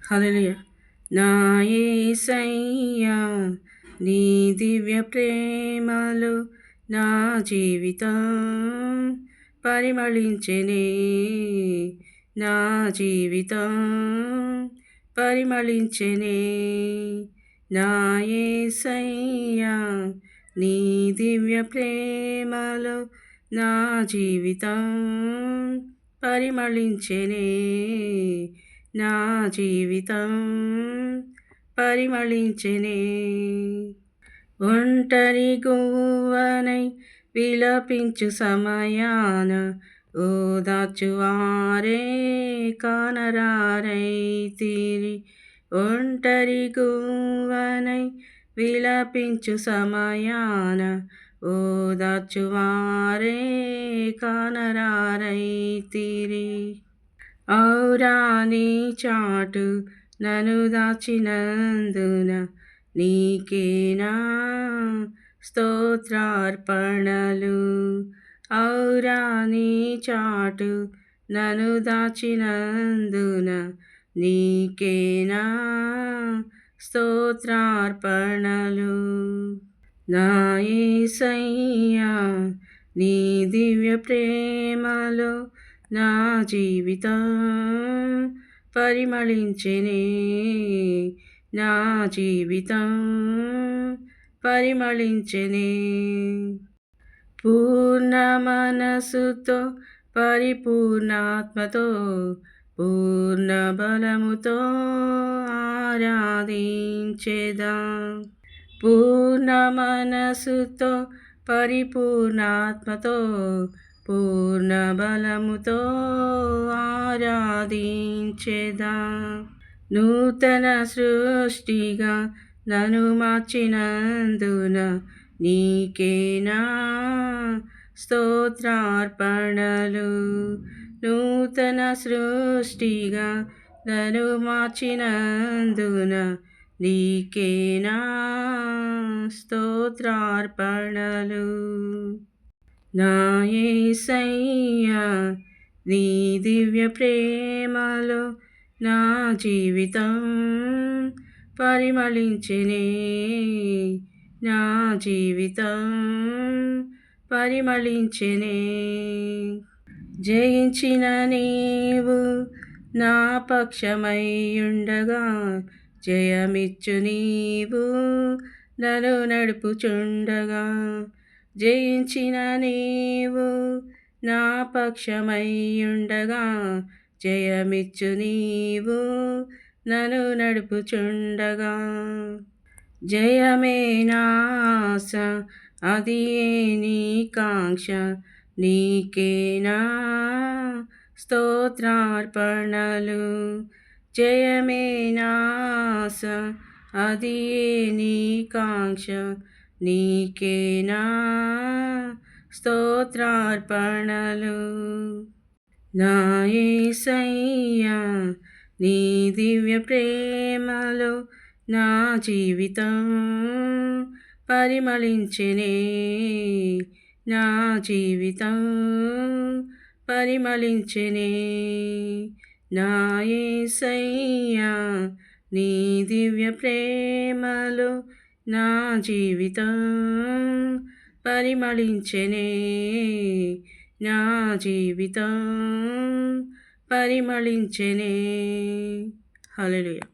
హల్లెలూయా. నా యేసయ్యా నీ దివ్య ప్రేమలో నా జీవితం పరిమళించెనే, నా జీవితం పరిమళించెనే. నా యేసయ్యా నీ దివ్య ప్రేమలో నా జీవితం పరిమళించెనే, నా జీవితం పరిమళించెనే. ఒంటరి గువ్వనై విలపించు సమయాన ఓదార్చువారే కానరారైతిరి. ఒంటరి గువ్వనై విలపించు సమయాన ఓదార్చువారే కానరారైతిరి. ఔరా నీ చాటు నన్ను దాచినందున నీకేనా స్తోత్రార్పణలు. ఔరా నీ చాటు నన్ను దాచినందున నీకేనా స్తోత్రార్పణలు. నా యేసయ్యా నీ దివ్య ప్రేమలో నా జీవితం పరిమళించెనే, నా జీవితం పరిమళించెనే. పూర్ణ మనసుతో పరిపూర్ణాత్మతో పూర్ణ బలముతో ఆరాధించెదా. పూర్ణ మనసుతో పరిపూర్ణాత్మతో పూర్ణ బలముతో ఆరాధించెదా. నూతన సృష్టిగా నన్ను మార్చినందున నీకేనా స్తోత్రార్పణలు. నూతన సృష్టిగా నన్ను మార్చినందున నీకేనా స్తోత్రార్పణలు. నా యేసయ్యా నీ దివ్య ప్రేమలో నా జీవితం పరిమళించెనే, నా జీవితం పరిమళించెనే. జయించిన నీవు నా పక్షమైయుండగా జయమిచ్చు నీవు నన్ను నడుపుచుండగా. జయించిన నీవు నా పక్షమైయుండగా జయమిచ్చు నీవు నన్ను నడుపుచుండగా. జయమే నా ఆశ అది నీ కాంక్ష నీకేనా స్తోత్రార్పణలు. జయమే నా ఆశ అది నీ కాంక్ష నీకేనా స్తోత్రార్పణలు. నా యేసయ్యా నీ దివ్య ప్రేమలో నా జీవితం పరిమళించెనే, నా జీవితం పరిమళించెనే. నా యేసయ్యా నీ దివ్య ప్రేమలో నా జీవితం పరిమళించెనే, నా జీవితం పరిమళించెనే. హల్లెలూయా.